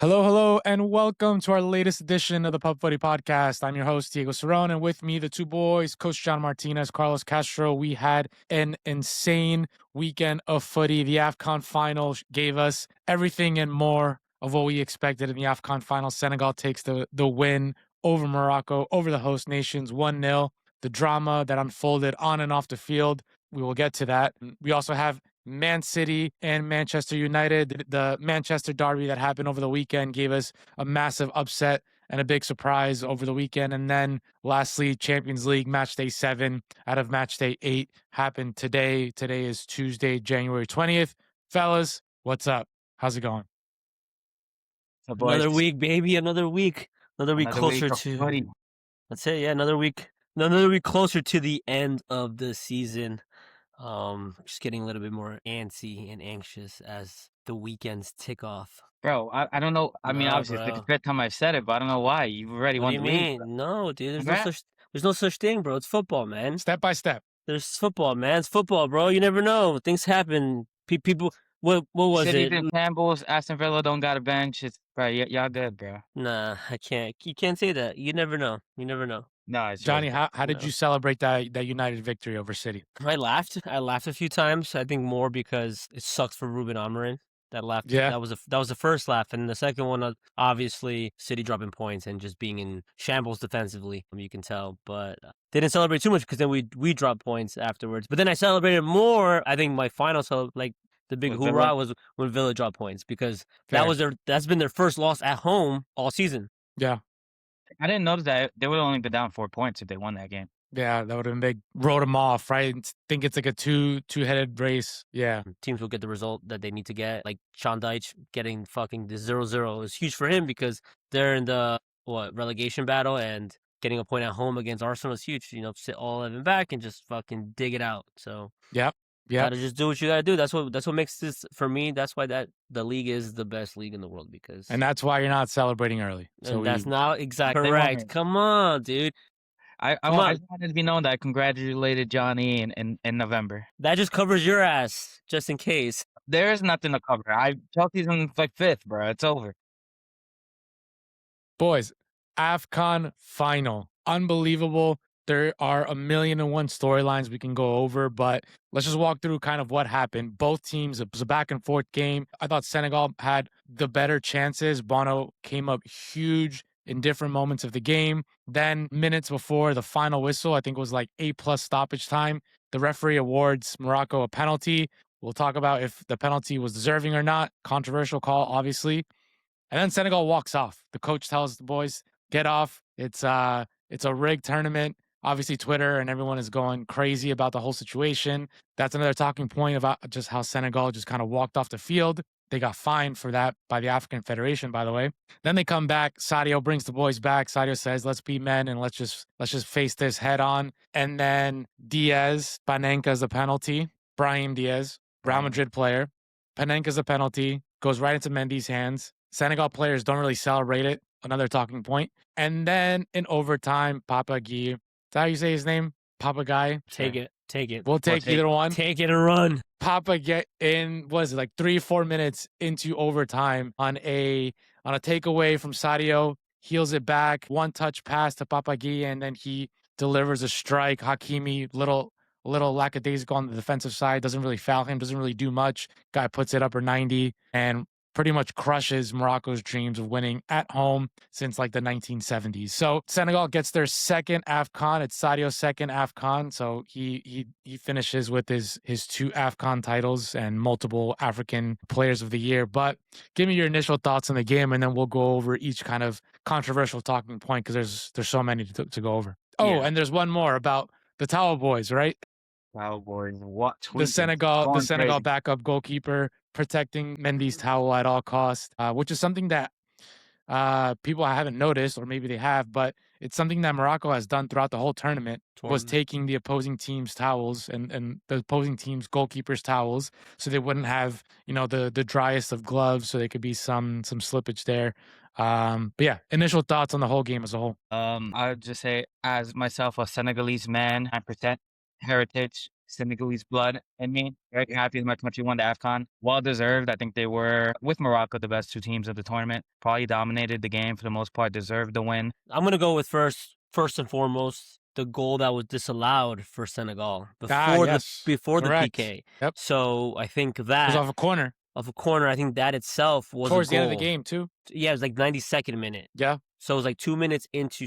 Hello, hello, and welcome to our latest edition of the Pub Footy Podcast. I'm your host, Diego Cerrone, and with me, the two boys, Coach John Martinez, Carlos Castro. We had an insane weekend of footy. The AFCON Final gave us everything and more of what we expected in the AFCON Final. Senegal takes the win over Morocco, over the host nations, 1-0. The drama that unfolded on and off the field, we will get to that. We also have Man City and Manchester United. The Manchester derby that happened over the weekend gave us a massive upset and a big surprise over the weekend. And then lastly, Champions League match day 7 out of match day 8 happened today. Today is Tuesday, January 20th. Fellas, what's up? How's it going? So boys, Another week, baby. Another week. Another week another closer week of to. footy. Let's say, yeah, another week. Another week closer to the end of the season. Just getting a little bit more antsy and anxious as the weekends tick off. Bro, I don't know. I mean, Nah, obviously, it's like the bro. fifth time I've said it, but I don't know why. You've already What won do you the league. mean? No, dude. Congrats. There's no such thing, bro. It's football, man. Step by step. There's football, man. It's football, bro. You never know. Things happen. People. What was City's it? in shambles. Aston Villa don't got a bench. It's bro, y'all good, bro. Nah, I can't. You can't say that. You never know. You never know. No, it's Johnny, really how did No. you celebrate that United victory over City? I laughed a few times. I think more because it sucks for Ruben Amorim. That laugh. Yeah. That was the first laugh, and the second one, obviously, City dropping points and just being in shambles defensively. You can tell, but didn't celebrate too much because then we dropped points afterwards. But then I celebrated more. I think my final the big With hoorah Villa? was when Villa dropped points because Fair. that's been their first loss at home all season. Yeah. I didn't notice that they would only been down 4 points if they won that game. Yeah, that would have been big. Wrote them off, right? Think it's like a two-headed race. Yeah. Teams will get the result that they need to get. Like Sean Dyche getting fucking the 0-0 is huge for him because they're in the relegation battle, and getting a point at home against Arsenal is huge. You know, sit all 11 back and just fucking dig it out. So Yep. gotta just do what you gotta do. That's what makes this, for me. That's why the league is the best league in the world, because And that's why you're not celebrating early. and that's not exactly They won correct. it. Come on, dude. I Come on. just wanted to be known that I congratulated Johnny in November. That just covers your ass, just in case. There is nothing to cover. Chelsea's in like 5th, bro. It's over. Boys, AFCON Final. Unbelievable. There are 1,000,001 storylines we can go over, but let's just walk through kind of what happened. Both teams, it was a back and forth game. I thought Senegal had the better chances. Bono came up huge in different moments of the game. Then minutes before the final whistle, I think it was like 8+ stoppage time, the referee awards Morocco a penalty. We'll talk about if the penalty was deserving or not. Controversial call, obviously. And then Senegal walks off. The coach tells the boys, get off. It's a rigged tournament. Obviously, Twitter and everyone is going crazy about the whole situation. That's another talking point about just how Senegal just kind of walked off the field. They got fined for that by the African Federation, by the way. Then they come back. Sadio brings the boys back. Sadio says, let's be men and let's just face this head on. And then Panenka's the penalty. Brahim Diaz, Real Madrid player. Panenka's a penalty. Goes right into Mendy's hands. Senegal players don't really celebrate it. Another talking point. And then in overtime, Papa Gueye. Is that how you say his name? Papa Gueye? Take it. We'll take either one. Take it and run. Papa get in, what is it, like 3-4 minutes into overtime on a takeaway from Sadio, heels it back, one touch pass to Papa Gueye, and then he delivers a strike. Hakimi, little lackadaisical on the defensive side, doesn't really foul him, doesn't really do much. Guy puts it upper 90 and pretty much crushes Morocco's dreams of winning at home since like the 1970s. So Senegal gets their second AFCON. It's Sadio's second AFCON. So he finishes with his 2 AFCON titles and multiple African Players of the Year. But give me your initial thoughts on the game, and then we'll go over each kind of controversial talking point because there's so many to go over. Oh, Yeah. and there's one more about the Towel Boys, right? Wow, boys, what? The Senegal crazy. backup goalkeeper protecting Mendy's towel at all costs, which is something that people haven't noticed, or maybe they have, but it's something that Morocco has done throughout the whole tournament, was taking the opposing team's towels and the opposing team's goalkeeper's towels, so they wouldn't have, the driest of gloves, so there could be some slippage there. But yeah, initial thoughts on the whole game as a whole. I would just say, as myself, a Senegalese man, 9% heritage, Senegalese blood in me. Very happy that my country won the AFCON. Well deserved. I think they were, with Morocco, the best two teams of the tournament. Probably dominated the game for the most part, deserved the win. I'm gonna go with first and foremost, the goal that was disallowed for Senegal before yes. the Correct. PK. Yep. So I think It was that off a corner of a corner, I think that itself was towards a the end of the goal. game too. Yeah, it was like 92nd minute. Yeah. So it was like 2 minutes into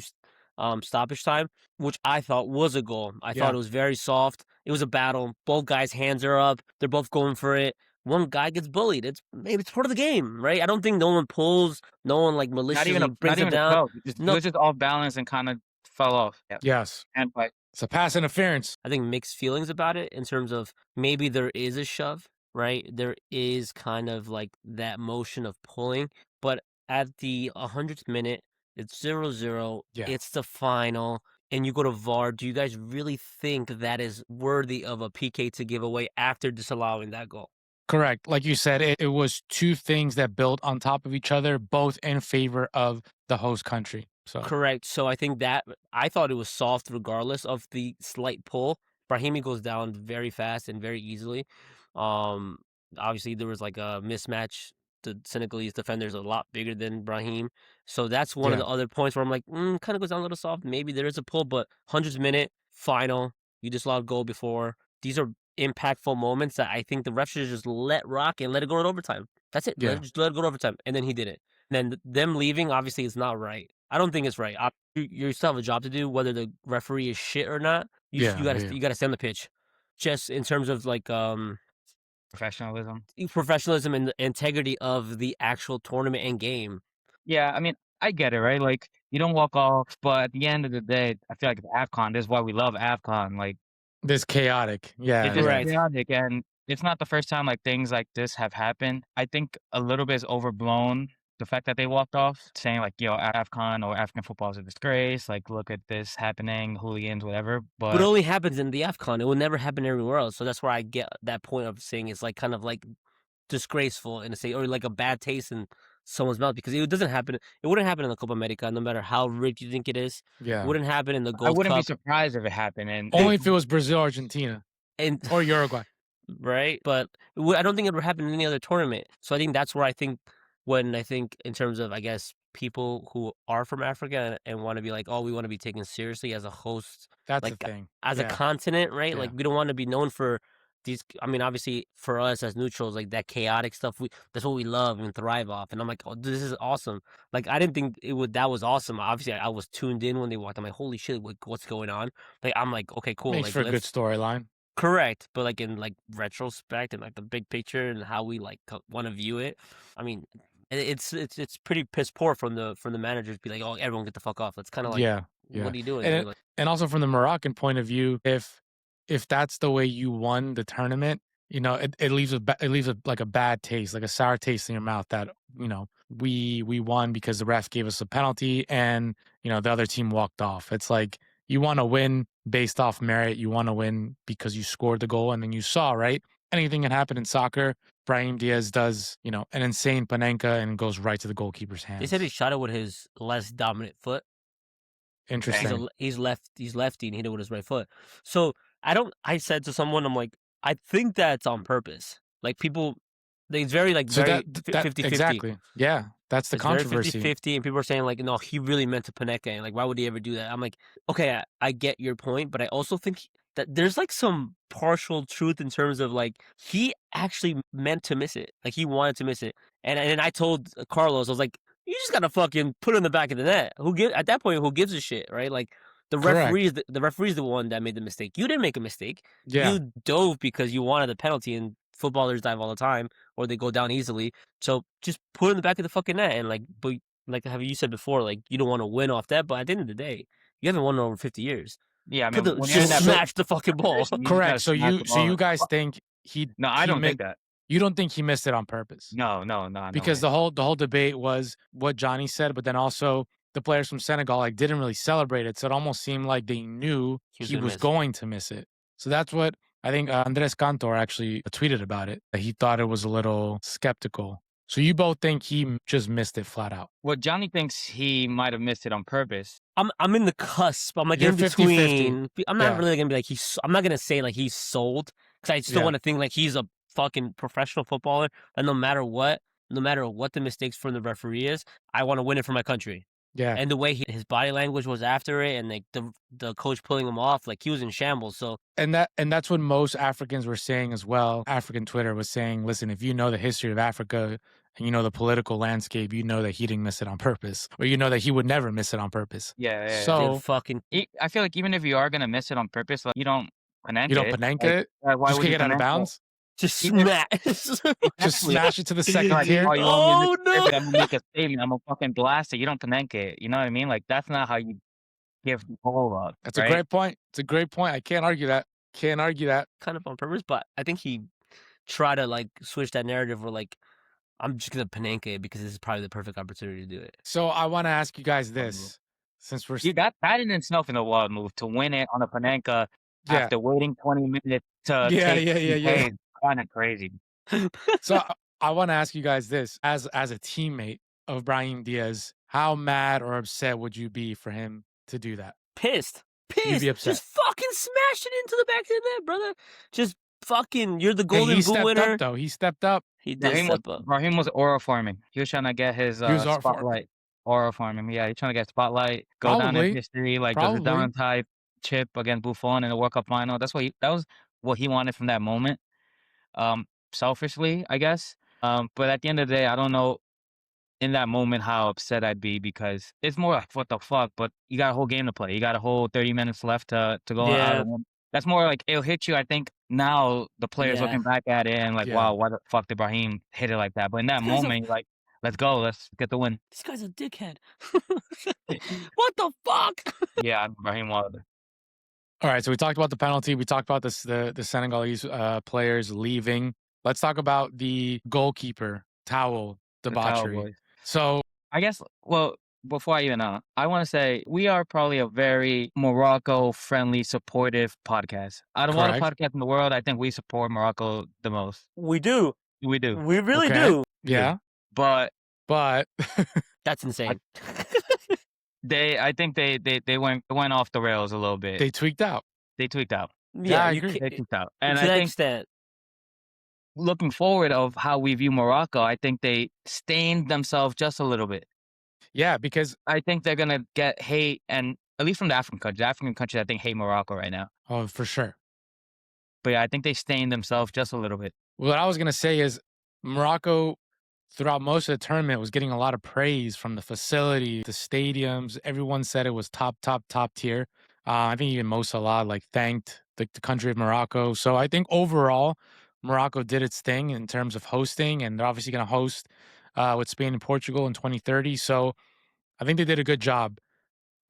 stoppage time, which I thought was a goal. I thought it was very soft. It was a battle. Both guys' hands are up. They're both going for it. One guy gets bullied. Maybe it's part of the game, right? I don't think no one pulls. No one like maliciously brings it down. It was just off balance and kind of fell off. Yeah. Yes. And like, It's a pass interference. I think mixed feelings about it in terms of maybe there is a shove, right? There is kind of like that motion of pulling, but at the 100th minute, it's 0-0. Yeah. It's the final, and you go to VAR. Do you guys really think that is worthy of a PK to give away after disallowing that goal? Correct. Like you said, it was two things that built on top of each other, both in favor of the host country. So Correct. So I think that I thought it was soft regardless of the slight pull. Brahimi goes down very fast and very easily. Obviously there was like a mismatch. The Senegalese defenders are a lot bigger than Brahim. So that's one of the other points where I'm like, kind of goes down a little soft. Maybe there is a pull, but 100th minute, final, you just allowed goal before. These are impactful moments that I think the ref should just let rock and let it go in overtime. That's it. Yeah. Just let it go to overtime. And then he did it. And then them leaving, obviously, is not right. I don't think it's right. You still have a job to do, whether the referee is shit or not. You gotta stay on the pitch. Just in terms of like professionalism and the integrity of the actual tournament and game. Yeah, I mean, I get it, right? Like, you don't walk off, but at the end of the day, I feel like it's AFCON. This is why we love AFCON. Like, this chaotic. Yeah. it's just chaotic, and it's not the first time like things like this have happened. I think a little bit is overblown. The fact that they walked off, saying like, AFCON or African football is a disgrace. Like, look at this happening, hooligans, whatever. But it only happens in the AFCON. It will never happen everywhere else. So that's where I get that point of saying it's like kind of like disgraceful in a say, or like a bad taste in someone's mouth, because it doesn't happen. It wouldn't happen in the Copa America, no matter how rigged you think it is. Yeah. It wouldn't happen in the Gold I wouldn't Cup. be surprised if it happened. And only if it was Brazil, Argentina, or Uruguay. Right? But I don't think it would happen in any other tournament. So I think that's where I think in terms of, I guess, people who are from Africa and want to be like, oh, we want to be taken seriously as a host. That's like, the thing. As a continent, right? Yeah. Like, we don't want to be known for these. I mean, obviously, for us as neutrals, like that chaotic stuff, that's what we love and thrive off. And I'm like, oh, this is awesome. Like, I didn't think that was awesome. Obviously, I was tuned in when they walked. I'm like, holy shit, what's going on? Like, I'm like, okay, cool. Makes like, for a good storyline. Correct, but like in like retrospect and like the big picture and how we like want to view it, I mean, it's pretty piss poor from the managers to be like, oh, everyone get the fuck off. It's kind of like, what are you doing? And also from the Moroccan point of view, if that's the way you won the tournament, it leaves like a bad taste, like a sour taste in your mouth that we won because the ref gave us a penalty and the other team walked off. It's like, you want to win based off merit. You want to win because you scored the goal. And then you saw, right? Anything can happen in soccer. Brahim Diaz does, an insane panenka and goes right to the goalkeeper's hands. They said he shot it with his less dominant foot. Interesting. He's lefty and hit it with his right foot. So I said to someone, I'm like, I think that's on purpose. Like, people, it's very like, so very that 50-50. Exactly. Yeah. That's the controversy. Very 50-50, and people are saying like, no, he really meant to Paneka, and like, why would he ever do that? I'm like, okay, I get your point, but I also think that there's like some partial truth in terms of like, he actually meant to miss it. Like, he wanted to miss it. And I told Carlos, I was like, you just gotta fucking put it in the back of the net. At that point, who gives a shit, right? Like, the referee is the one that made the mistake. You didn't make a mistake. Yeah. You dove because you wanted the penalty, and footballers dive all the time, or they go down easily. So just put it in the back of the fucking net, and but have you said before, like, you don't want to win off that, but at the end of the day, you haven't won in over 50 years. Yeah, I mean, just smash the fucking ball. Correct. So you guys think he? No, I don't think that. You don't think he missed it on purpose? No. Because the whole debate was what Johnny said, but then also the players from Senegal didn't really celebrate it, so it almost seemed like they knew he was going to miss it. So that's what I think Andres Cantor actually tweeted about it. He thought it was a little skeptical. So you both think he just missed it flat out. Well, Johnny thinks he might have missed it on purpose. I'm in the cusp. I'm like You're in 50-50. between. I'm not Yeah. really gonna be like I'm not gonna say like he's sold because I still Yeah. want to think like he's a fucking professional footballer. And no matter what the mistakes from the referee is, I want to win it for my country. Yeah. And the way his body language was after it, and like the coach pulling him off, like he was in shambles. So And that's what most Africans were saying as well. African Twitter was saying, listen, if you know the history of Africa and you know the political landscape, you know that he didn't miss it on purpose, or you know that he would never miss it on purpose. Yeah. So fucking I feel like even if you are gonna miss it on purpose, like, you don't Panenka you don't it. Panenka Like, it? why Just would kick you it out of Panenka it? bounds? just Even- smash. Just Exactly. smash it to the second Like, tier? oh, you want me to Oh, miss it, no. I'm gonna make a statement. I'm gonna fucking blast it. You don't Panenka it. You know what I mean? Like, that's not how you give the ball up. That's right? a great point. It's a great point. I can't argue that. Can't argue that. Kind of on purpose, but I think he tried to like switch that narrative where like I'm just gonna Panenka it because this is probably the perfect opportunity to do it. So I want to ask you guys this, since we're You got that in itself in the wild move to win it on a Panenka yeah. after waiting 20 minutes to Yeah, take yeah. kind of crazy. So I want to ask you guys this, as a teammate of Brahim Diaz, how mad or upset would you be for him to do that? Pissed. You'd be upset. Just fucking smash it into the back of the net, brother. Just fucking, you're the Hey, golden he boot stepped winner. up though. He stepped up. He did step up. Raheem was aura farming. He was trying to get his was aura farming. spotlight. Aura farming. Yeah, he's trying to get spotlight, go down Probably. in history, like does a Probably. down type chip against Buffon in the World Cup final. That was what he wanted from that moment. Selfishly, I guess. But at the end of the day, I don't know in that moment how upset I'd be because it's more like what the fuck. But you got a whole game to play. You got a whole 30 minutes left to go out. Yeah. And win. That's more like it'll hit you. I think now the players Yeah. looking back at it and like, Yeah. wow, why the fuck did Brahim hit it like that? But in that moment, you're like, let's go, let's get the win. This guy's a dickhead. What the fuck? Yeah, Brahim Wilder. All right, so we talked about the penalty. We talked about the Senegalese players leaving. Let's talk about the goalkeeper towel The Towel debauchery. Boys. So I guess, well, before I even I want to say we are probably a very Morocco-friendly, supportive podcast. Out of all the Correct. podcasts in the world, I think we support Morocco the most. We do. We do. We really Okay. do. yeah, But but That's insane. I think they went off the rails a little bit. they tweaked out. They tweaked out. Yeah, I you agree. They ca- tweaked out. And to I that think extent. looking forward of how we view Morocco, I think they stained themselves just a little bit. Yeah, because I think they're gonna get hate, and at least from the African countries, I think hate Morocco right now. oh, for sure. But yeah, I think they stained themselves just a little bit. What I was gonna say is Morocco, throughout most of the tournament, was getting a lot of praise from the facility, the stadiums. Everyone said it was top tier. I think even Mo Salah thanked the country of Morocco. So I think overall, Morocco did its thing in terms of hosting, and they're obviously going to host with Spain and Portugal in 2030. So I think they did a good job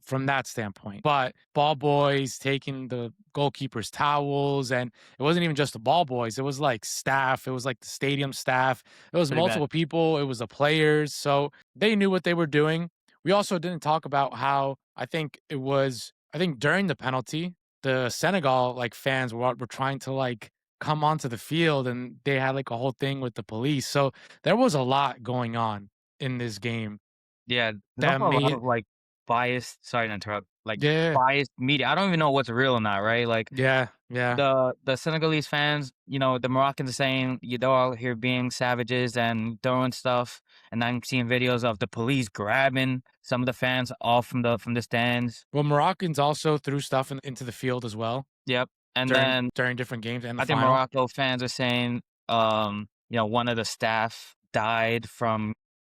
from that standpoint. But ball boys taking the goalkeeper's towels, and it wasn't even just the ball boys. It was like staff. It was like the stadium staff. It was Pretty multiple people. It was the players. So they knew what they were doing. We also didn't talk about how I think during the penalty, the Senegal fans were trying to come onto the field, and they had a whole thing with the police. So there was a lot going on in this game. Yeah, That there's also a lot made- of biased. Sorry to interrupt. Yeah. Biased media. I don't even know what's real or not. Right? Yeah. The Senegalese fans, the Moroccans are saying they're all here being savages and throwing stuff, and I'm seeing videos of the police grabbing some of the fans off from the stands. Well, Moroccans also threw stuff into the field as well. Yep, and during, then during different games and the I think final. Morocco fans are saying, one of the staff died from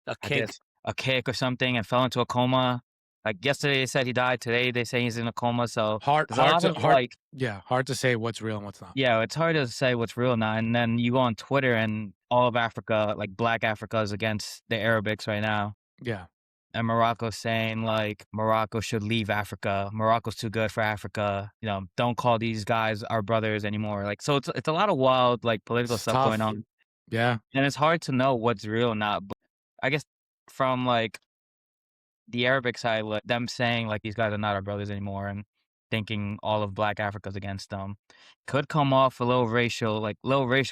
A I kick. guess, a kick or something and fell into a coma. Yesterday they said he died. Today they say he's in a coma. So Hard there's a lot of, to say what's real and what's not. yeah, it's hard to say what's real now. And then you go on Twitter and all of Africa, Black Africa, is against the Arabics right now. Yeah. And Morocco's saying Morocco should leave Africa. Morocco's too good for Africa. Don't call these guys our brothers anymore. So it's a lot of wild political It's stuff tough. going on. Yeah. And it's hard to know what's real or not. But I guess from the Arabic side, them saying these guys are not our brothers anymore and thinking all of Black Africa's against them could come off a little racial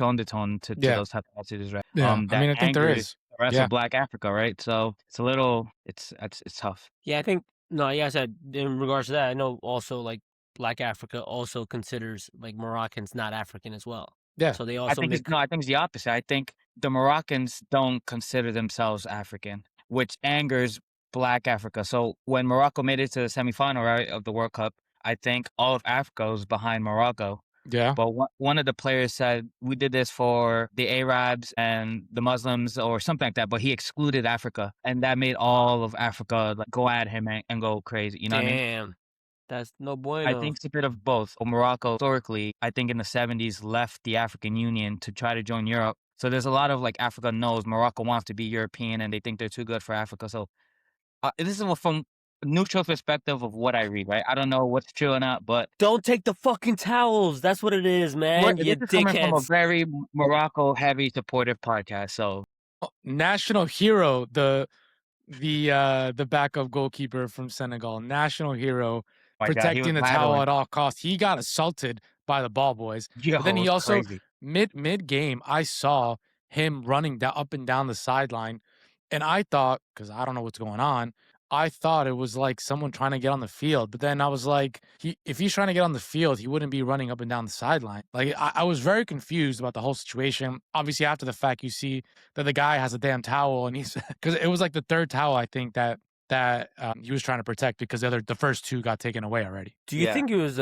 undertone to Yeah. those type of messages, right? Yeah. I think there is. the rest Yeah. of Black Africa, right? So it's a little, it's tough. Yeah, I think no. Yeah, I said in regards to that, I know also like Black Africa also considers like Moroccans not African as well. Yeah. So they I also think it's make no, I think it's the opposite. I think the Moroccans don't consider themselves African, which angers Black Africa. So when Morocco made it to the semifinal, right, of the World Cup, I think all of Africa was behind Morocco. Yeah. But one of the players said, we did this for the Arabs and the Muslims or something like that, but he excluded Africa. And that made all of Africa like go at him and go crazy. You know what I mean? damn. That's no I bueno. think it's a bit of both. Morocco historically, I think in the 70s left the African Union to try to join Europe. So there's a lot of like Africa knows Morocco wants to be European and they think they're too good for Africa. So this is from a neutral perspective of what I read, right? I don't know what's true or not, but Don't take the fucking towels. That's what it is, man. this You is coming from a dickheads. very Morocco heavy supportive podcast. So National hero, the backup goalkeeper from Senegal, national hero, my God, he was protecting the towel battling. at all costs. He got assaulted by the ball boys. Yo, But then it he was also crazy. mid game, I saw him running up and down the sideline, and I thought, because I don't know what's going on, I thought it was like someone trying to get on the field. But then I was like, if he's trying to get on the field, he wouldn't be running up and down the sideline. Like I was very confused about the whole situation. Obviously, after the fact, you see that the guy has a damn towel, and he's because it was like the third towel I think that he was trying to protect because the first two got taken away already. Do you Yeah. think it was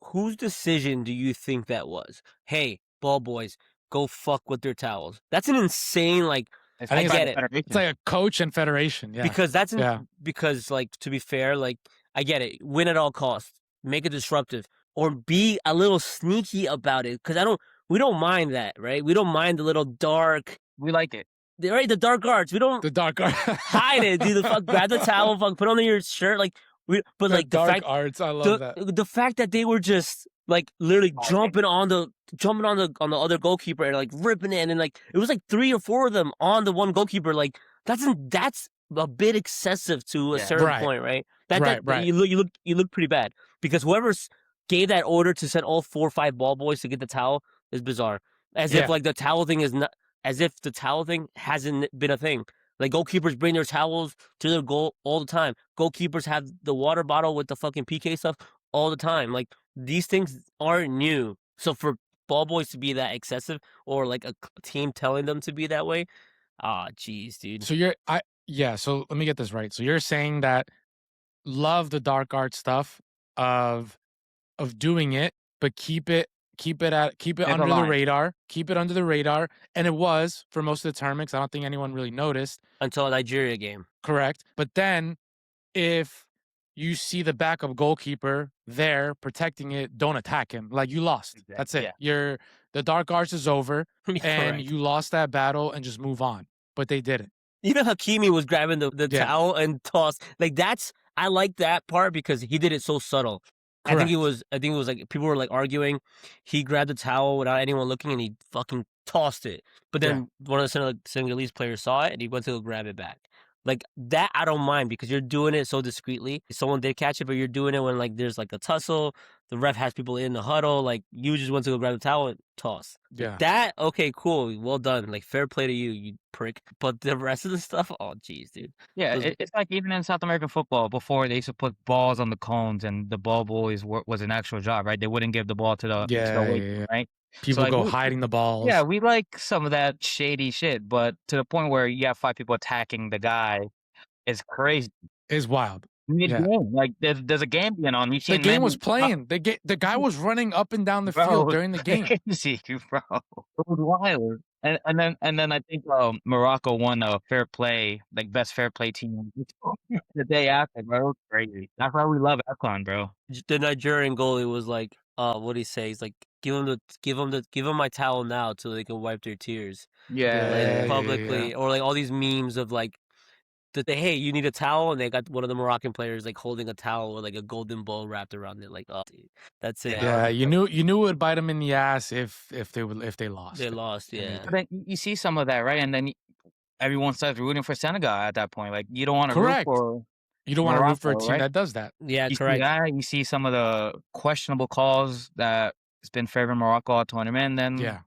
whose decision do you think that was? Hey, ball boys, go fuck with their towels. That's an insane like It's I think like get the it. Federation. It's like a coach and federation, yeah. because that's Yeah. because like to be fair, like I get it. Win at all costs. Make it disruptive or be a little sneaky about it because we don't mind that, right? We don't mind the little dark, We like it. right? The dark arts. We don't The dark art. hide it, dude. The fuck, grab the towel, fuck, put it under your shirt, like. But The like the dark fact, arts, I love that. the fact that they were just like literally Oh, jumping on the other goalkeeper and like ripping it, and then like it was like 3 or 4 of them on the one goalkeeper. Like that's a bit excessive to a Yeah. certain Right. point, right? Right. You look pretty bad because whoever gave that order to send all 4 or 5 ball boys to get the towel is bizarre. As if Yeah. like the towel thing is not, as if the towel thing hasn't been a thing. Like goalkeepers bring their towels to their goal all the time. Goalkeepers have the water bottle with the fucking PK stuff all the time. Like these things aren't new. So for ball boys to be that excessive or like a team telling them to be that way, jeez, dude. So so let me get this right. So you're saying that love the dark art stuff of doing it, but keep it There's under a the line. radar. Keep it under the radar. And it was for most of the tournaments. I don't think anyone really noticed. Until a Nigeria game. Correct. But then if you see the backup goalkeeper there protecting it, don't attack him. Like you lost. Exactly, That's it. yeah. The dark arts is over and Correct. you lost that battle and just move on. But they didn't. Even Hakimi was grabbing the Yeah. towel and toss. Like I like that part because he did it so subtle. I think it was like people were like arguing. He grabbed the towel without anyone looking and he fucking tossed it. But then one of the Senegalese players saw it and he went to go grab it back. Like that, I don't mind because you're doing it so discreetly. Someone did catch it, but you're doing it when like there's like a tussle. The ref has people in the huddle. Like you just went to go grab the towel and toss. Yeah. That okay, cool, well done. Like fair play to you, you prick. But the rest of the stuff, oh jeez, dude. Yeah, Those- it's like even in South American football, before they used to put balls on the cones and the ball boys was an actual job, right? They wouldn't give the ball to the Yeah. right? People like, go we- hiding the balls. Yeah, we like some of that shady shit, but to the point where you have 5 people attacking the guy is crazy. It's wild. Mid-game, like there's a game going on. You see The game was playing. The guy was running up and down the field during the game. Crazy, bro. It was wild. And then I think Morocco won a fair play, like best fair play team the day after, bro. It was crazy. That's why we love AFCON, bro. the Nigerian goalie was like, what did he say? He's like, give him my towel now so they can wipe their tears. Yeah, Like publicly, or like all these memes of like hey, you need a towel, and they got one of the Moroccan players like holding a towel with like a golden ball wrapped around it. Like, oh, dude, that's it. Yeah, you knew it would bite them in the ass if they lost. They lost, yeah. But then you see some of that, right? And then everyone starts rooting for Senegal at that point. Like you don't want to root Correct. for. You don't want to root for a Morocco, team right? that does that. Yeah, You see correct. that. You see some of the questionable calls that it's been favoring Morocco all tournament. And then Yeah.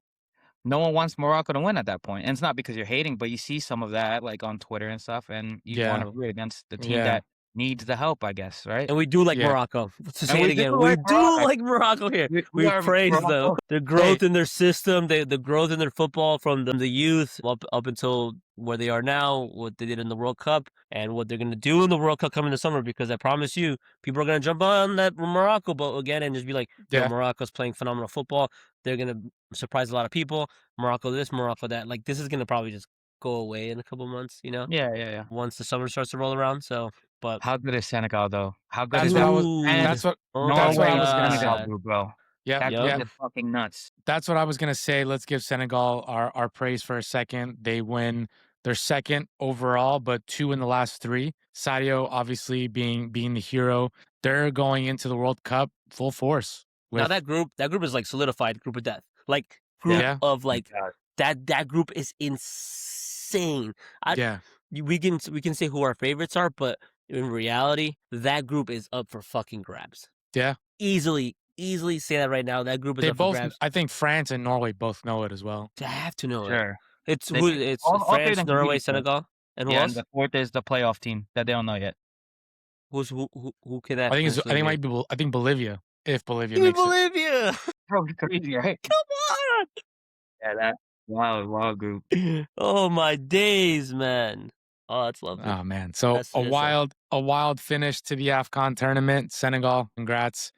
no one wants Morocco to win at that point. And it's not because you're hating, but you see some of that like on Twitter and stuff, and you want Yeah. to root against the team Yeah. that needs the help, I guess, right? And we do like Yeah. Morocco. To And say it we do again, we like do Morocco. like Morocco here. We We are praise them. Morocco. Their growth in their system, the growth in their football from the youth up until where they are now, what they did in the World Cup, and what they're going to do in the World Cup coming this summer. Because I promise you, people are going to jump on that Morocco boat again and just be like, yo, Yeah. Morocco's playing phenomenal football. They're going to surprise a lot of people. Morocco this, Morocco that. Like, this is going to probably just go away in a couple months, you know? Yeah. Once the summer starts to roll around. So, but How good is Senegal though? How good That's is what that? I was. And That's what. oh That's what my I was gonna Senegal God. group, bro. Yeah. That Yep. group is fucking nuts. That's what I was gonna say. Let's give Senegal our praise for a second. They win their second overall, but 2 in the last 3. Sadio obviously being the hero. They're going into the World Cup full force. Now With that group is like solidified group of death. Like group Yeah. of like God. that group is insane. yeah, We can say who our favorites are, but in reality, that group is up for fucking grabs. yeah. Easily say that right now. That group is They up for both. grabs. I think France and Norway both know it as well. They have to know it. Sure. It's They who can- it's all three of France, them can Norway, beat each other. Senegal, and who Yeah, else? and the fourth is the playoff team that they don't know yet. Who can that? I think it's. I potentially think it be? might be. I think Bolivia. If Bolivia Even makes it. Bolivia. Bro, it's crazy, right? Come on. Yeah, that wild group. Oh my days, man. Oh, that's lovely. Oh man! So That's it. a wild finish to the AFCON tournament. Senegal, congrats,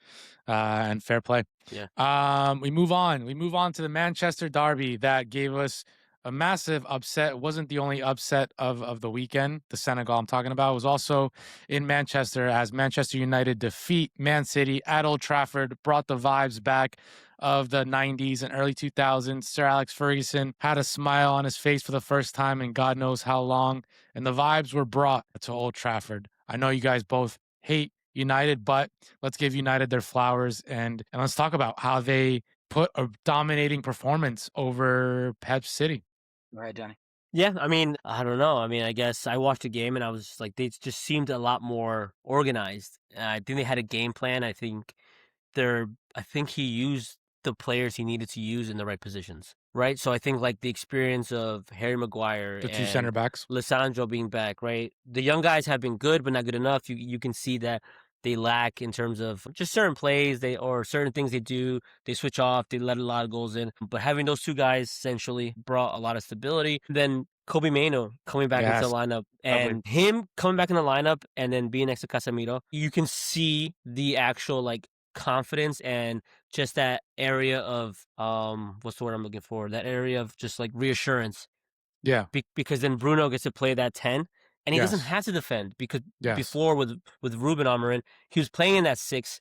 and fair play. Yeah. We move on. We move on to the Manchester Derby that gave us a massive upset. It wasn't the only upset of the weekend. The Senegal I'm talking about was also in Manchester as Manchester United defeat Man City at Old Trafford, brought the vibes back of the 90s and early 2000s. Sir Alex Ferguson had a smile on his face for the first time in God knows how long, and the vibes were brought to Old Trafford. I know you guys both hate United, but let's give United their flowers and let's talk about how they put a dominating performance over Pep City. Right, Johnny. Yeah, I mean, I don't know. I mean, I guess I watched the game and I was like, they just seemed a lot more organized. I think they had a game plan. I think he used the players he needed to use in the right positions, right? So I think like the experience of Harry Maguire, The 2 and center backs. Lissandro being back, right? The young guys have been good, but not good enough. You can see that they lack in terms of just certain plays or certain things they do. They switch off. They let a lot of goals in. But having those 2 guys essentially brought a lot of stability. Then Kobe Mainoo coming back into the lineup, and him coming back in the lineup and then being next to Casemiro, you can see the actual like confidence and just that area of what's the word I'm looking for? That area of just like reassurance. Yeah. Because then Bruno gets to play that 10 and he doesn't Yes. have to defend because Yes. before with Ruben Amorim, he was playing in that 6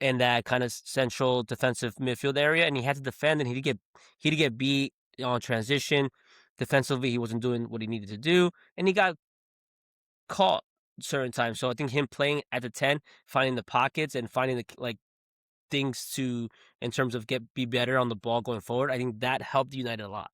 in that kind of central defensive midfield area and he had to defend and he'd get beat on transition. Defensively, he wasn't doing what he needed to do and he got caught certain times. So I think him playing at the 10, finding the pockets and finding the like things to in terms of be better on the ball going forward, I think that helped United a lot.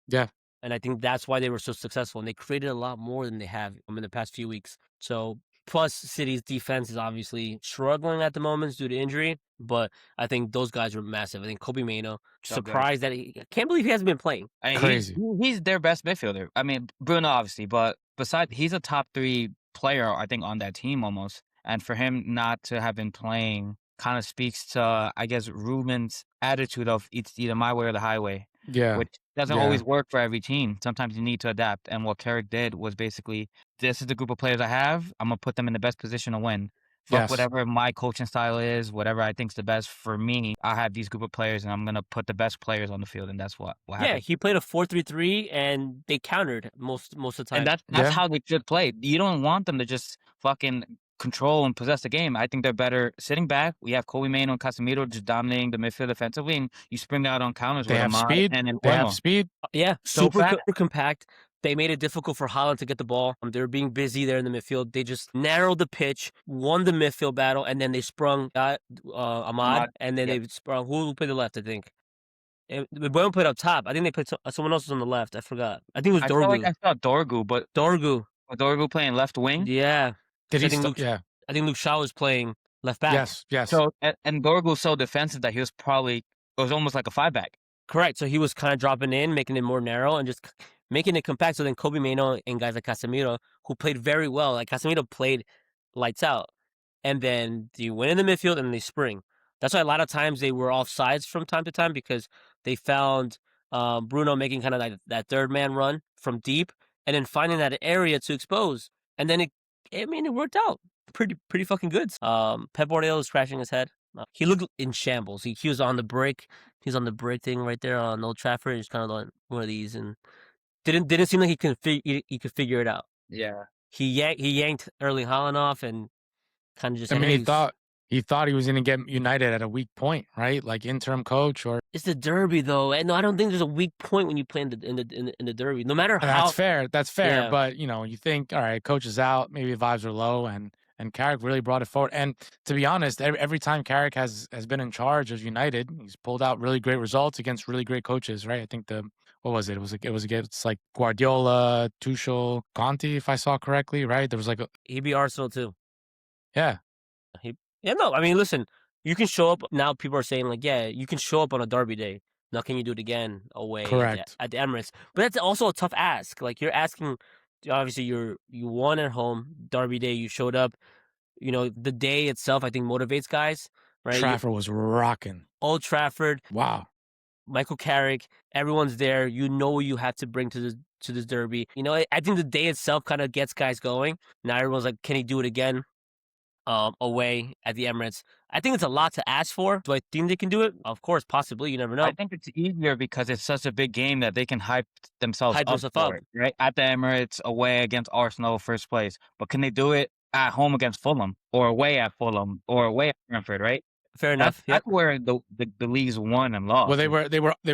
Yeah. And I think that's why they were so successful. And they created a lot more than they have in the past few weeks. So, plus City's defense is obviously struggling at the moment due to injury. But I think those guys were massive. I think Kobe Mainoo, surprised that I can't believe he hasn't been playing. I mean, Crazy. He's their best midfielder. I mean, Bruno obviously, but besides, he's a top 3 player, I think, on that team almost. And for him not to have been playing kind of speaks to, I guess, Ruben's attitude of it's either my way or the highway. Yeah. Which doesn't always work for every team. Sometimes you need to adapt. And what Carrick did was basically, this is the group of players I have. I'm going to put them in the best position to win. Fuck whatever my coaching style is, whatever I think's the best for me. I have these group of players and I'm going to put the best players on the field. And that's what happened. Yeah, he played a 4-3-3 and they countered most of the time. And that's how they should play. You don't want them to just fucking control and possess the game. I think they're better sitting back. We have Kobe Mainoo and Casemiro just dominating the midfield defensively, and you spring out on counters. They with have Ahmad speed. and They have speed. Yeah, So super compact. They made it difficult for Haaland to get the ball. They were being busy there in the midfield. They just narrowed the pitch, won the midfield battle, and then they sprung Ahmad, and then they sprung who played the left, I think. Boyan played up top. I think they played someone else was on the left. I forgot. I think it was Dorgu. I feel like I saw Dorgu, but Dorgu playing left wing. Yeah. Did he? I think Luke Shaw was playing left back. Yes. So and Dorgu was so defensive that it was almost like a 5-back. Correct. So he was kind of dropping in, making it more narrow, and just making it compact. So then Kobe Mano and guys like Casemiro, who played very well, like Casemiro played lights out, and then you win in the midfield and they spring. That's why a lot of times they were offsides from time to time because they found Bruno making kind of like that third man run from deep, and then finding that area to expose, and then it worked out pretty fucking good. Pep Guardiola was scratching his head. He looked in shambles. He was on the break. He's on the break thing right there on Old Trafford. He's kind of like one of these, and didn't seem like he could figure it out. Yeah. He yanked Erling Haaland off and kind of just I said, mean, "Hey, he thought he was going to get United at a weak point, right? Like interim coach, or it's the derby though." And no, I don't think there's a weak point when you play in the derby. No matter and how that's fair. That's fair. Yeah. But you think, all right, coach is out, maybe vibes are low, and Carrick really brought it forward. And to be honest, every time Carrick has been in charge of United, he's pulled out really great results against really great coaches, right? I think what was it? It was against like Guardiola, Tuchel, Conte, if I saw correctly, right? There was like he beat Arsenal too. yeah. Yeah, no, I mean, listen, you can show up now. People are saying like, yeah, you can show up on a derby day. Now, can you do it again away Correct. at the Emirates? But that's also a tough ask. Like you're asking, obviously you won at home, derby day. You showed up. The day itself, I think, motivates guys, right? Trafford was rocking. Old Trafford, Wow. Michael Carrick, everyone's there. You have to bring to this derby. I think the day itself kind of gets guys going. Now everyone's like, can he do it again? Away at the Emirates. I think it's a lot to ask for. Do I think they can do it? Of course, possibly. You never know. I think it's easier because it's such a big game that they can hype themselves Hype up themselves for up. it, right? At the Emirates, away against Arsenal, first place. But can they do it at home against Fulham, or away at Fulham, or away at Brentford, right? Fair enough. That's where the leagues won and lost. Well, they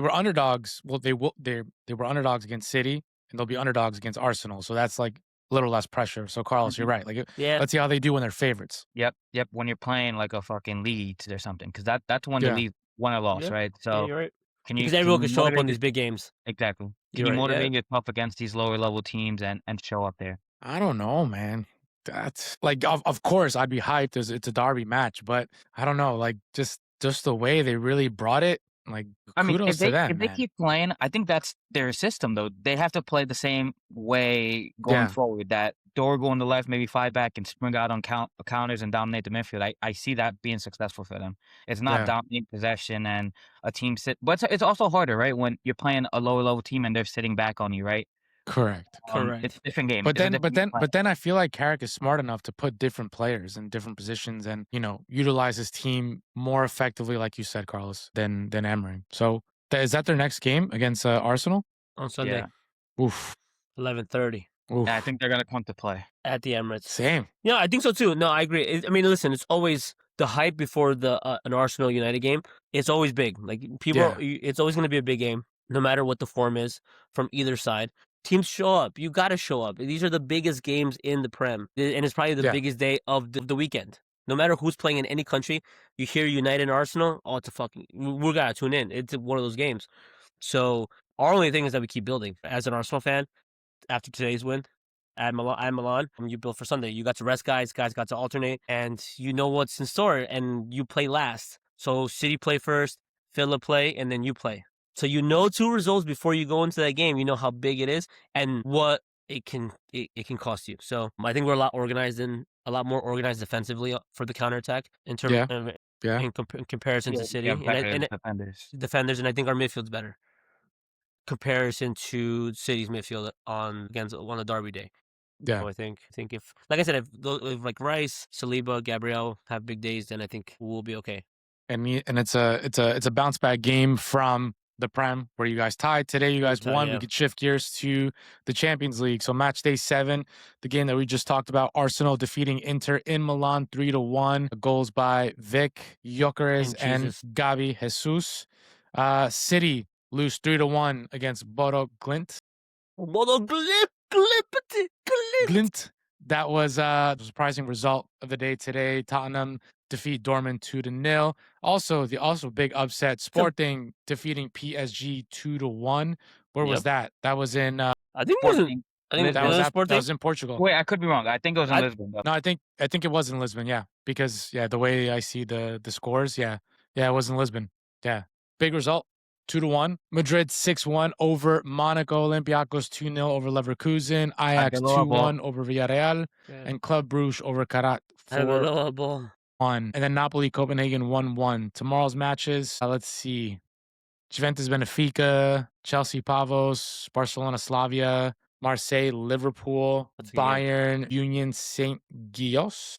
were underdogs. Well, they were underdogs against City, and they'll be underdogs against Arsenal. So that's like a little less pressure. So Carlos, you're right. Like, Yeah. let's see how they do when they're favorites. Yep. When you're playing like a fucking Leeds or something, because that's when Yeah. the league won or lost, Yeah. right? Yeah, So you're right. can you Because everyone can show up on motivate these big games. exactly? Can You're you right, motivate yeah. yourself against these lower level teams and show up there? I don't know, man. That's like, of course, I'd be hyped as it's a derby match, but I don't know, like just the way they really brought it. Like, I mean, kudos to them, if they man. keep playing, I think that's their system though. They have to play the same way going Yeah. forward. That Dorgo on the left, maybe 5 back, and spring out on counters and dominate the midfield. I see that being successful for them. It's not Yeah. dominating possession and a team sit, but it's also harder, right? When you're playing a lower level team and they're sitting back on you, right? Correct. It's a different game. But It's a then, different game. but then I feel like Carrick is smart enough to put different players in different positions and utilize his team more effectively, like you said, Carlos, than Emery. So is that their next game against Arsenal? On Sunday, Yeah. Oof. 11:30 Oof. Yeah, I think they're gonna come to play. at the Emirates. Same. Yeah, I think so too. No, I agree. I mean, listen, it's always the hype before an Arsenal United game. It's always big. Like people, it's always going to be a big game, no matter what the form is from either side. Teams show up. You got to show up. These are the biggest games in the Prem, and it's probably the biggest day of the weekend. No matter who's playing in any country, you hear United and Arsenal. Oh, it's we gotta tune in. It's one of those games. So our only thing is that we keep building. As an Arsenal fan, after today's win at Milan, you build for Sunday. You got to rest guys got to alternate, and you know what's in store, and you play last. So City play first, Villa play, and then you play. So you know 2 results before you go into that game. You know how big it is and what it can cost you. So I think we're a lot more organized defensively for the counterattack in terms of in comparison to City and defenders, and I think our midfield's better comparison to City's midfield on a derby day. Yeah. So I think if, like I said, if like Rice, Saliba, Gabriel have big days, then I think we'll be okay. And it's a bounce back game from the Prem where you guys tied. Today you guys won. We could shift gears to the Champions League. So match day 7, the game that we just talked about, Arsenal defeating Inter in Milan 3-1. Goals by Vic, Gyökeres, and Gabi Jesus. City lose 3-1 against Bodo Glimt. Glimt. That was a surprising result of the day today. Tottenham defeat Dortmund 2-0. Also big upset. Sporting defeating PSG 2-1. Where was that? That was in. I think it was that was in Portugal. Wait, I could be wrong. I think it was in Lisbon. No, I think it was in Lisbon. Yeah, because the way I see the scores, it was in Lisbon. Yeah, big result. 2-1. Madrid 6-1 over Monaco. Olympiacos 2-0 over Leverkusen. Ajax Adorable. 2-1 over Villarreal. Yeah. And Club Brugge over Karat 4-1. And then Napoli Copenhagen 1-1. Tomorrow's matches, let's see. Juventus Benfica, Chelsea Pavos, Barcelona Slavia, Marseille Liverpool, That's a good game. Bayern Union St. Gios,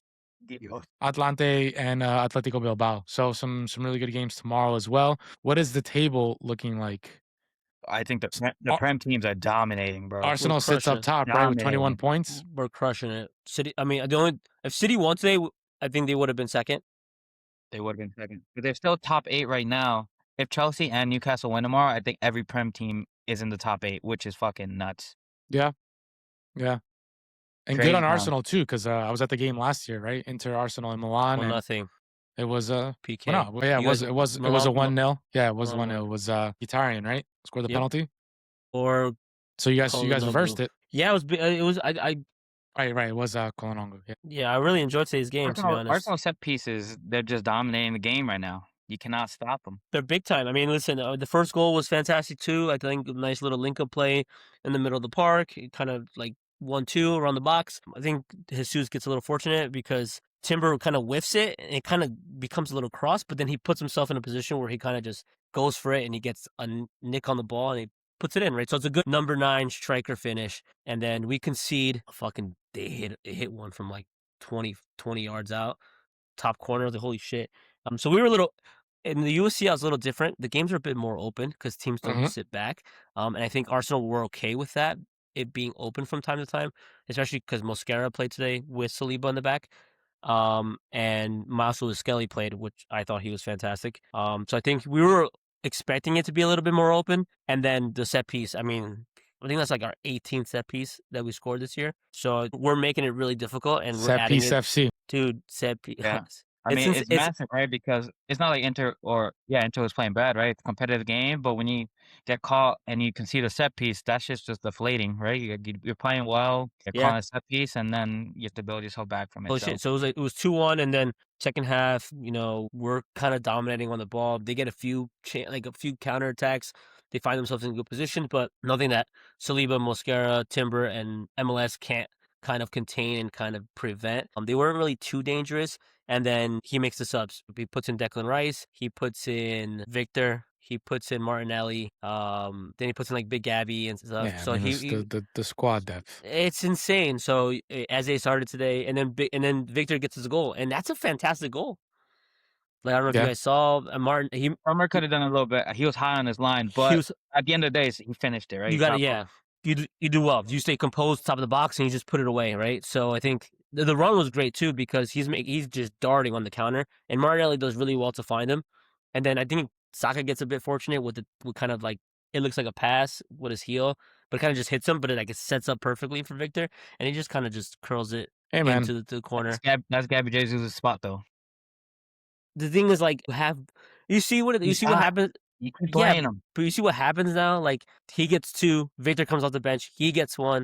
Atlante and Atletico Bilbao. So some really good games tomorrow as well. What is the table looking like? I think the Prem teams are dominating, bro. Arsenal sits up crushing. top, right, with 21 Dominating. points. We're crushing it. City. I mean, if City won today, I think they would have been second. They would have been second. But they're still top 8 right now. If Chelsea and Newcastle win tomorrow, I think every Prem team is in the top 8, which is fucking nuts. Yeah. And Crazy good on town. Arsenal too, because I was at the game last year, right? Inter Arsenal in Milan, and Nothing. it was PK. well, no, yeah, You it was a 1-0. Yeah, it was 1-0. Milan. It was Mkhitaryan, right? Scored the Yep. penalty. Or So you guys Kolonoglu. reversed it. Yeah, it was Right. It was Kolonongo. Yeah. Yeah, I really enjoyed today's game, to be honest. Arsenal set pieces, they're just dominating the game right now. You cannot stop them. They're big time. I mean, listen, the first goal was fantastic too. I think a nice little link-up play in the middle of the park. It kind of like 1-2 around the box. I think Jesus gets a little fortunate because Timber kind of whiffs it, and it kind of becomes a little cross, but then he puts himself in a position where he kind of just goes for it, and he gets a nick on the ball, and he puts it in, right? So it's a good number 9 striker finish, and then we concede. They hit one from like 20 yards out, top corner. Holy shit. So we were a little in the USCL. It's a little different. The games are a bit more open because teams don't sit back. And I think Arsenal were okay with that, it being open from time to time, especially because Mosquera played today with Saliba in the back. And Masu Skelly played, which I thought he was fantastic. So I think we were expecting it to be a little bit more open. And then the set piece, I mean, I think that's like our 18th set piece that we scored this year. So we're making it really difficult, and we're Set adding piece it. FC. Dude, set piece. Yeah. I mean, it's massive, right? Because it's not like Inter was playing bad, right? It's a competitive game, but when you get caught and you can see the set piece, that's just deflating, right? You're playing well, you're calling a set piece, and then you have to build yourself back from it. Oh shit! So it was 2-1, and then second half, we're kind of dominating on the ball. They get a few counterattacks. They find themselves in good position, but nothing that Saliba, Mosquera, Timber, and MLS can't kind of contain and kind of prevent. They weren't really too dangerous. And then he makes the subs. He puts in Declan Rice. He puts in Victor. He puts in Martinelli. Then he puts in like Big Gabby and stuff. Yeah, so I mean, the squad depth. It's insane. So as they started today, and then Victor gets his goal, and that's a fantastic goal. Like, I don't know if you guys saw Martin. Farmer could have done a little bit. He was high on his line, but at the end of the day, he finished it, right? You got it. Yeah, you do well. You stay composed, top of the box, and you just put it away, right? So I think the run was great too because he's just darting on the counter, and Martinelli does really well to find him. And then I think Saka gets a bit fortunate with kind of like, it looks like a pass with his heel, but it kind of just hits him, but it sets up perfectly for Victor, and he just kind of just curls it into the corner. That's Gabby Jesus' spot though. The thing is, like, you see what happens. You keep playing him, but you see what happens now. Like, he gets 2, Victor comes off the bench, he gets 1.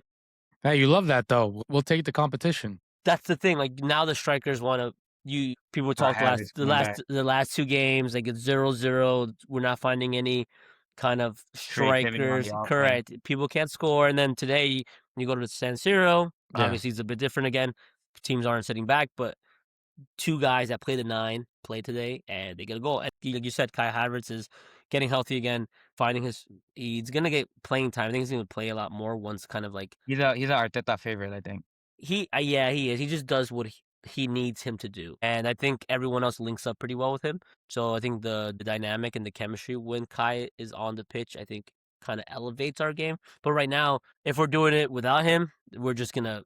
Hey, you love that though. We'll take the competition. That's the thing. Like, now the strikers want to. People talk the last 2 games. Like, it's 0-0. We're not finding any kind of strikers. Correct. People can't score. And then today you go to the San Siro. Yeah. Obviously, it's a bit different again. Teams aren't sitting back, but 2 guys that play the 9 play today, and they get a goal. And like you said, Kai Havertz is getting healthy again, he's gonna get playing time. I think he's gonna play a lot more once kind of like he's an Arteta favorite. I think he is. He just does what he needs him to do, and I think everyone else links up pretty well with him. So I think the dynamic and the chemistry when Kai is on the pitch, I think, kind of elevates our game. But right now, if we're doing it without him, we're just gonna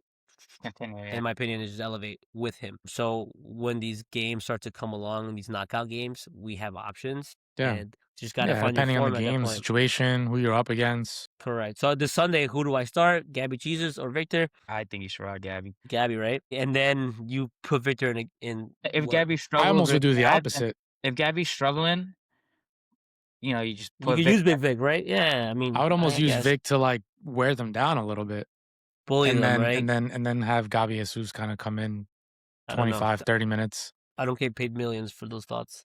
continue, in my opinion, is just elevate with him. So when these games start to come along, these knockout games, we have options. Yeah. And just got to find depending on the game, situation, who you're up against. Correct. So this Sunday, who do I start? Gabby Jesus or Victor? I think you should ride Gabby. Gabby, right? And then you put Victor in if Gabby struggles, I almost would do the opposite. If Gabby's struggling, you just put use Big Vic, right? Yeah, I mean, I would almost use Vic to like wear them down a little bit. Bully them, right? And then have Gabby Jesus kind of come in 25, 30 minutes. I don't get paid millions for those thoughts.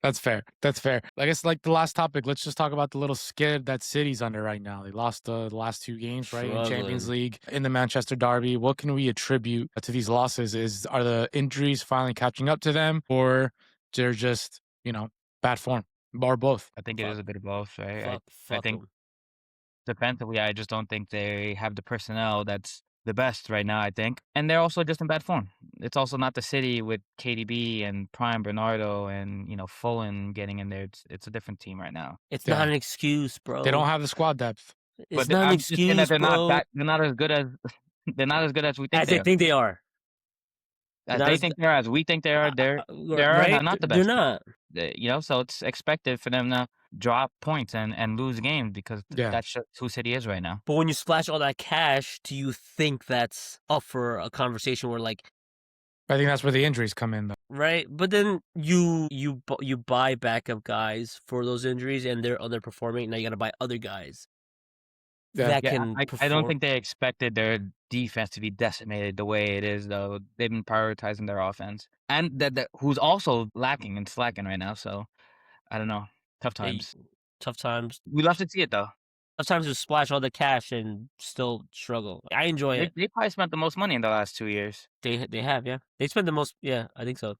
That's fair. That's fair. I guess like the last topic, let's just talk about the little skid that City's under right now. They lost the last 2 games, right, in Champions Struggling. League, in the Manchester Derby. What can we attribute to these losses? Are the injuries finally catching up to them, or they're just bad form, or both? I think it Fuck, is a bit of both, right? I fuck think them. defensively, I just don't think they have the personnel that's the best right now, I think. And they're also just in bad form. It's also not the City with KDB and Prime Bernardo and, Fulham getting in there. It's a different team right now. It's Yeah. not an excuse, They don't bro. have the squad depth. It's But not an I'm just saying that excuse, bro. they're not as good as they're not as good as we think As they they are. think they are. As Not they as think they are, as we think they are, they're right? not the They're best team. not. So it's expected for them to drop points and lose games because Yeah. that's just who City is right now. But when you splash all that cash, do you think that's up for a conversation where like, I think that's where the injuries come in, though. right? But then you buy backup guys for those injuries and they're underperforming. Now you got to buy other guys Yeah. that Yeah, can I perform. don't think they expected their defense to be decimated the way it is, though. They've been prioritizing their offense, and that who's also lacking and slacking right now. So I don't know. Tough times. Tough times. We love to see it though. Tough times to splash all the cash and still struggle. I enjoy it. They probably spent the most money in the last 2 years. They have, yeah. They spent the most. Yeah, I think so.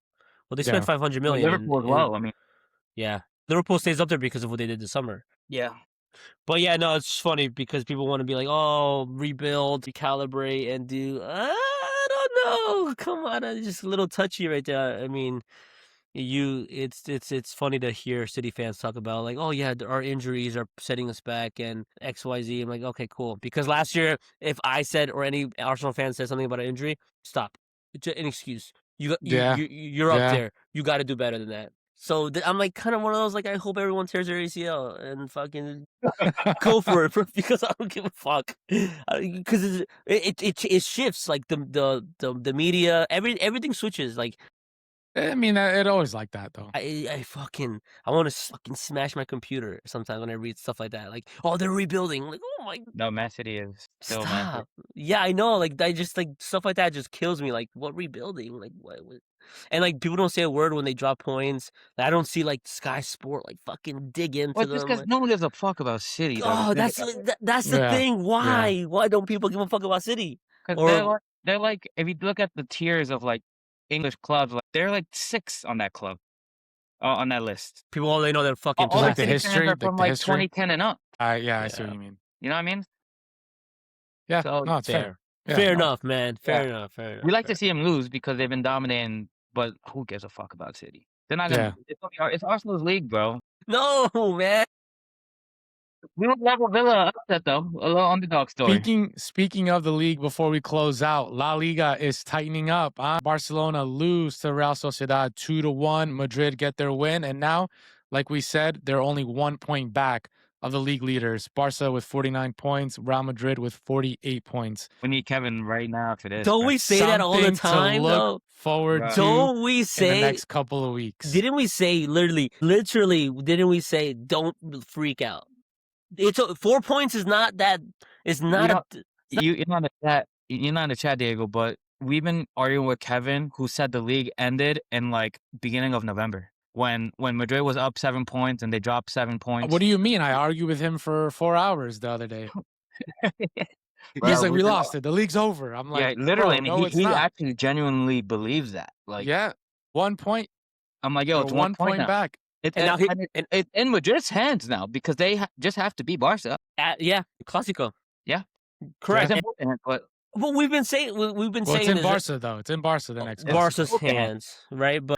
Well, they Yeah. spent 500 Well, million. Liverpool as well. I mean, Yeah, Liverpool stays up there because of what they did this summer. yeah. But yeah, no, it's funny because people want to be like, oh, rebuild, recalibrate, and do. I don't know. Come on, it's just a little touchy right there. I mean, it's funny to hear City fans talk about like, oh yeah, our injuries are setting us back and XYZ. I'm like, okay, cool. Because last year, if I said or any Arsenal fan said something about an injury, stop. It's an excuse. Yeah. You're up Yeah. there. You got to do better than that. So I'm like kind of one of those like I hope everyone tears their ACL and fucking go for it because I don't give a fuck. Because it shifts like the media everything switches like. I mean, it always like that, though. I want to fucking smash my computer sometimes when I read stuff like that. Like, oh, they're rebuilding. Like, oh my, No, Man City is still Man City. stop. Yeah, I know. Like, I just like stuff like that just kills me. Like, what rebuilding? Like, what? And like, people don't say a word when they drop points. Like, I don't see like Sky Sport like fucking dig into Well, just them. because no one gives a fuck about City. Oh, that's the Yeah. thing. Why? Yeah. Why don't people give a fuck about City? Because they're like if you look at the tiers of like English clubs, like they're like 6 on that club, on that list. People all they know they're fucking All the like the City fans history, are like from the like history? 2010 and up. Yeah, I see what Yeah. you mean. You know what I mean? Yeah, So no, it's fair. Yeah. Fair enough, man. Fair Yeah. enough. Fair enough. We like fair to see them lose because they've been dominating. But who gives a fuck about City? They're not gonna. It's Arsenal's league, bro. No, man. We don't level Villa upset though. A little underdog story. Speaking of the league, before we close out, La Liga is tightening up. Barcelona lose to Real Sociedad 2-1. Madrid get their win, and now, like we said, they're only 1 point back of the league leaders. Barca with 49 points, Real Madrid with 48 points. We need Kevin right now for this. Don't we say that all the Something time, to look though? forward Right. to Don't we in the say? next couple of weeks. Didn't we say literally? Didn't we say don't freak out? It's 4 points is not that. It's not. You're not in the chat. You're not in the chat, Diego. But we've been arguing with Kevin, who said the league ended in like beginning of November when Madrid was up 7 points and they dropped 7 points. What do you mean? I argued with him for 4 hours the other day. Bro, He's like, we lost it. The league's over. I'm like, yeah, literally. "Bro, no, and it's he not." actually genuinely believes that. Like, Yeah, 1 point. I'm like, yo, They're it's 1 point now. back. It's And in Madrid's hands now because they just have to beat Barca. Yeah, Clásico. Yeah, Correct. It's important, but But we've been saying It's saying in this- Barca though. It's in Barca the next. Barca's Okay. hands, right? But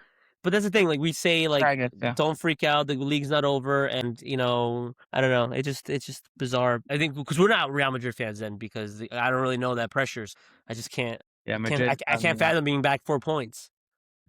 that's the thing. Like we say, like I guess, yeah. don't freak out. The league's not over, and I don't know. It's just bizarre. I think because we're not Real Madrid fans then, because I don't really know that pressures. I just can't. Yeah, I can't fathom being back 4 points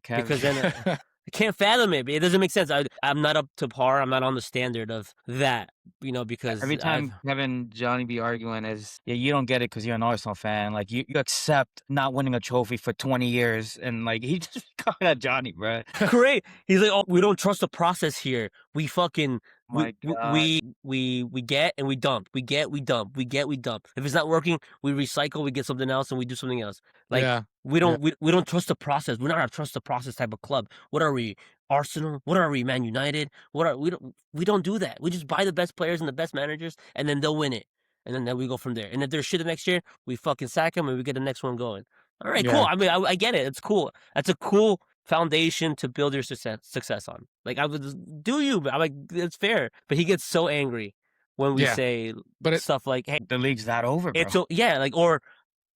because then I can't fathom it. It doesn't make sense. I'm not up to par. I'm not on the standard of that. Because every time Kevin Johnny be arguing is you don't get it because you're an Arsenal fan. Like you accept not winning a trophy for 20 years, and like he just coming at Johnny, bro. Great. He's like, oh, we don't trust the process here. We fucking My God. we get and we dump. We get, we dump. We get, we dump. If it's not working, we recycle. We get something else and we do something else. Like yeah. we don't trust the process. We're not a trust the process type of club. What are we? Arsenal? What are we, Man United? We don't do that. We just buy the best players and the best managers, and then they'll win it, and then we go from there. And if they're shit the next year, we fucking sack them and we get the next one going. All right, cool. Yeah. I mean, I get it. It's cool. That's a cool foundation to build your success on. Like I would do you, but I'm like it's fair. But he gets so angry when we Yeah. say But stuff like, "Hey, The league's not over, bro. it's so yeah," like or.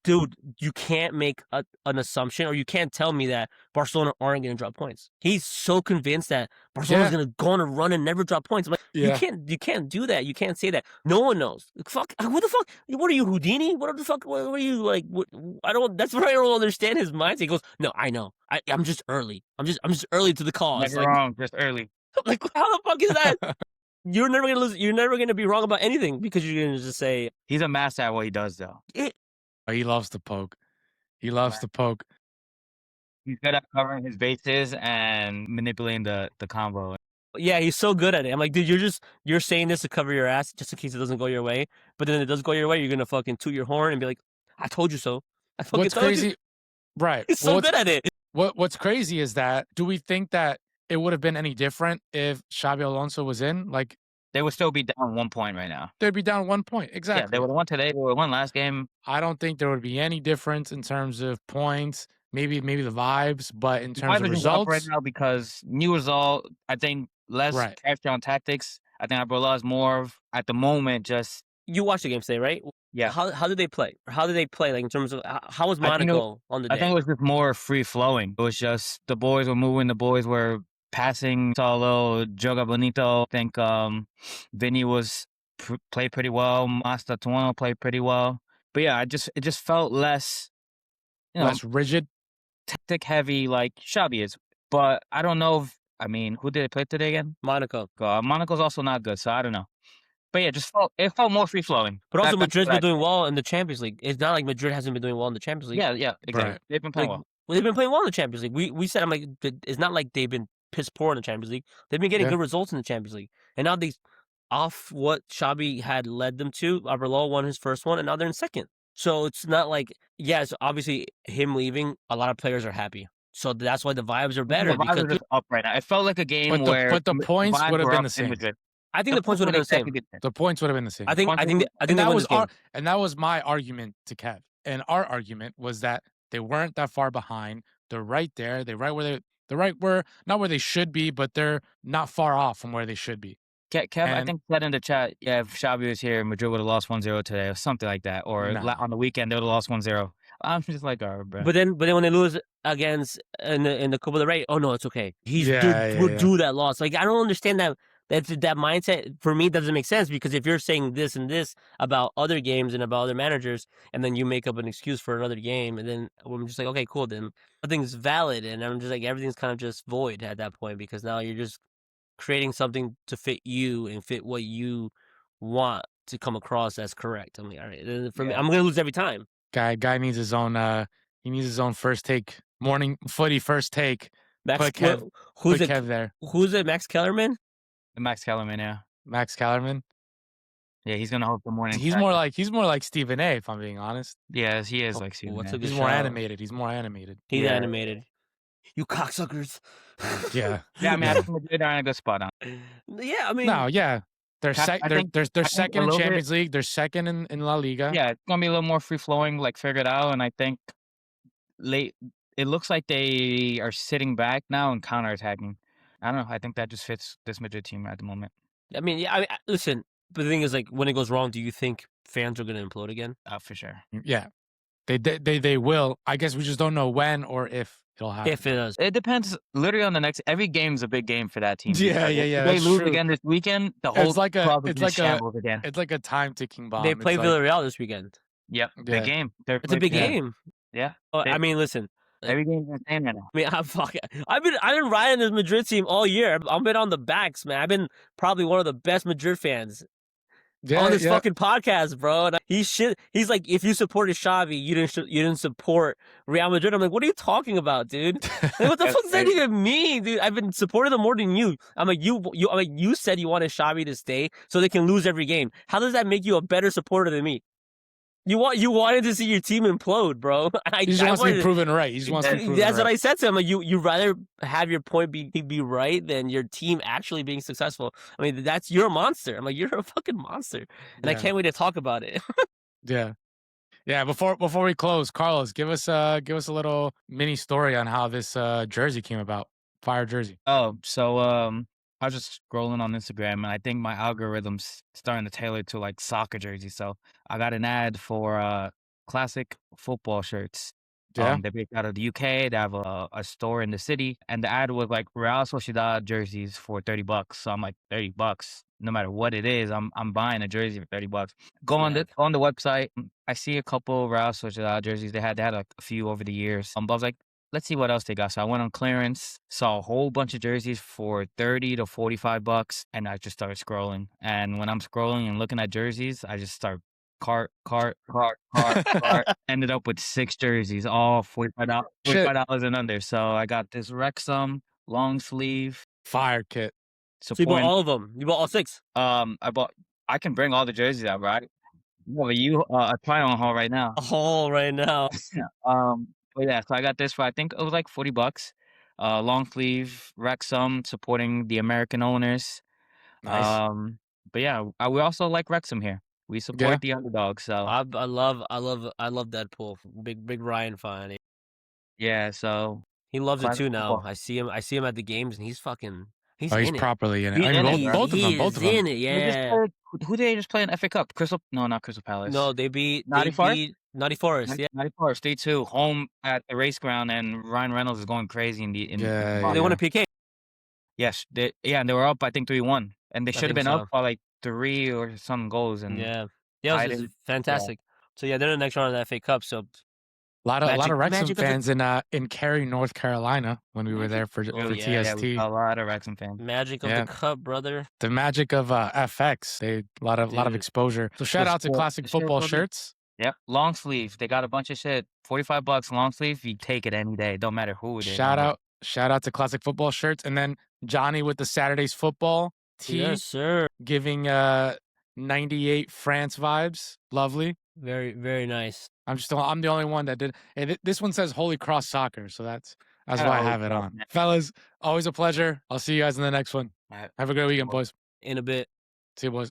Dude, you can't make an assumption, or you can't tell me that Barcelona aren't going to drop points. He's so convinced that Barcelona's going to go on a run and never drop points. I'm like, Yeah. you can't do that. You can't say that. No one knows. Fuck, what the fuck? What are you, Houdini? What the fuck? What are you like? I don't. That's what I don't understand his mindset. He goes, no, I know. I'm just early. I'm just early to the cause. Never wrong, just early. Like, how the fuck is that? You're never gonna lose. You're never gonna be wrong about anything because you're gonna just say He's a master at what he does, though. he loves to poke. He loves Right. to poke. He's good at covering his bases and manipulating the combo. Yeah, he's so good at it. I'm like, dude, you're saying this to cover your ass just in case it doesn't go your way. But then it does go your way, you're gonna fucking toot your horn and be like, I told you so. I fucking What's told crazy? you. Right. He's so good at it. What's crazy is that do we think that it would have been any different if Xabi Alonso was in? Like They would still be down 1 point right now. they'd be down 1 point. Yeah, Exactly. they would have won today. They would have won last game. I don't think there would be any difference in terms of points. Maybe the vibes, but in The terms vibes of are just up right results, now because new result. I think less Right. pressure on tactics. I think Abdullah is more of at the moment just You watched the game today, right? yeah. How did they play? How did they play? Like in terms of how was I think it- Monaco on the day? I think it was just more free flowing. It was just the boys were moving. The boys were passing. Saw a little joga bonito. I think Vinny was played pretty well. Master Tuano played pretty well. But yeah, it just felt less, less rigid. tactic heavy like Xabi is. But I don't know if who did they play today again? Monaco. Monaco's also not good, so I don't know. But yeah, it felt more free flowing. But also Madrid's been doing well in the Champions League. It's not like Madrid hasn't been doing well in the Champions League. Yeah, exactly. Right. They've been playing Like, well. they've been playing well in the Champions League. We said, I'm like, it's not like they've been piss poor in the Champions League. They've been getting Yeah. good results in the Champions League. And now they, off what Xabi had led them to, Arbeloa won his first one, and now they're in second. So it's not like, yes, obviously him leaving, a lot of players are happy. So that's why the vibes are better. The vibes Because are just up right now. It felt like a game But the- where but the points vibes would have were been up the in same. Madrid. I think the points would have been the same. exactly the same. The points would have been the same. I think and they that won was this game. and that was my argument to Kev. And our argument was that they weren't that far behind. They're right there. They're right where not where they should be, but they're not far off from where they should be. Kev, I think said in the chat, yeah, if Xabi was here, Madrid would have lost 1-0 today or something like that. Or Nah. on the weekend, they would have lost 1-0. I'm just like, all right, bro. But then when they lose against in the Copa del Rey, oh no, it's okay. We'll do that loss. Like I don't understand that mindset for me doesn't make sense because if you're saying this and this about other games and about other managers, and then you make up an excuse for another game, and then I'm just like, okay, cool, then nothing's valid, and I'm just like everything's kind of just void at that point because now you're just creating something to fit you and fit what you want to come across as correct. I'm like, all right, then for me, I'm gonna lose every time. Guy needs his own he needs his own first take. Morning footy first take. Max, Who's Kev there? Who's it? Max Kellerman? Max Kellerman, yeah. Max Kellerman. Yeah, he's going to host the morning. He's more like Stephen A, if I'm being honest. Yeah, he is like Stephen what's A. a good He's more shout. animated. He's more animated. He's Yeah. animated. You cocksuckers. Yeah. Yeah, I think Madrid are in a good spot on. Yeah, I mean, No, yeah. They're I think- they're I think second a in little bit- Champions League. They're second in La Liga. Yeah, it's going to be a little more free flowing, like figured out. And I think it looks like they are sitting back now and counterattacking. I don't know. I think that just fits this Madrid team at the moment. I mean, yeah. Listen, but the thing is, like, when it goes wrong, do you think fans are going to implode again? For sure. Yeah. They will. I guess we just don't know when or if it'll happen. If it does, It depends literally on the next. Every game's a big game for that team. Yeah, Because yeah, if yeah, They that's lose true. again this weekend. The whole like a- club is it's in like a- shambles again. It's like a time ticking bomb. they It's play like- Villarreal this weekend. Yep, Yeah. big game. It's a big Yeah. game. Yeah, Oh, They- I mean, listen. every game's insane right now. I mean, I've been riding this Madrid team all year. I've been on the backs, man. I've been probably one of the best Madrid fans on this fucking podcast, bro. And he's like, if you supported Xavi, you didn't support Real Madrid. I'm like, what are you talking about, dude? Like, what the That's fuck does that crazy. even mean, dude? I've been supporting them more than you. I'm like, you said you wanted Xavi to stay so they can lose every game. How does that make you a better supporter than me? You wanted to see your team implode, bro. He just wants to be proven right. He just wants to be proven That's right. what I said to him. Like, you rather have your point be right than your team actually being successful. I mean, that's you're a monster. I'm like, you're a fucking monster, and I can't wait to talk about it. Yeah. Yeah, before we close, Carlos, give us a little mini story on how this jersey came about. Fire jersey. Oh, so I was just scrolling on Instagram, and I think my algorithm's starting to tailor to like soccer jerseys. So I got an ad for classic football shirts. Yeah. They're based out of the UK. They have a store in the city, and the ad was like Real Sociedad jerseys for $30. So I'm like, $30, no matter what it is, I'm buying a jersey for $30. Go on the website. I see a couple Real Sociedad jerseys. They had like a few over the years. But I was like, let's see what else they got. So I went on clearance, saw a whole bunch of jerseys for $30 to $45, and I just started scrolling. And when I'm scrolling and looking at jerseys, I just start cart. Ended up with 6 jerseys, all $45 and under. So I got this Wrexham long sleeve Fire kit. So you bought all of them. You bought all 6. I can bring all the jerseys out, right? Well, you try on haul right now. A haul right now. But yeah, so I got this for I think it was like $40. Long sleeve Wrexham supporting the American owners. Nice. But yeah, we also like Wrexham here. We support the underdog. So I love Deadpool. Big Ryan fan. yeah, so he loves it too now. I see him at the games, and he's he's properly in it. Both of them. In it, yeah. Who did they just play in FA Cup? Not Crystal Palace. No, they beat Nottingham Forest. Yeah, Nottingham Forest 3-2 home at the race ground, and Ryan Reynolds is going crazy in the. They won a PK. Yes, and they were up I think 3-1, and they should have been up by like 3 or some goals. And it was fantastic. So yeah, they're in the next round of the FA Cup. So a lot of Wrexham fans in Cary, North Carolina when we were there for TST. Yeah, a lot of Wrexham fans. Magic of the cup, brother. The magic of FX. A lot of exposure. So shout out to Classic Football shirts. Yep, long sleeve. They got a bunch of shit. $45 long sleeve. You take it any day. Don't matter who it is. Shout out to Classic Football shirts, and then Johnny with the Saturdays football tee. Yes, sir. Giving 98 France vibes. Lovely. Very, very nice. I'm the only one that did. And this one says Holy Cross Soccer, so that's why I have it on. Fellas, always a pleasure. I'll see you guys in the next one. Have a great weekend, boys. In a bit. See you, boys.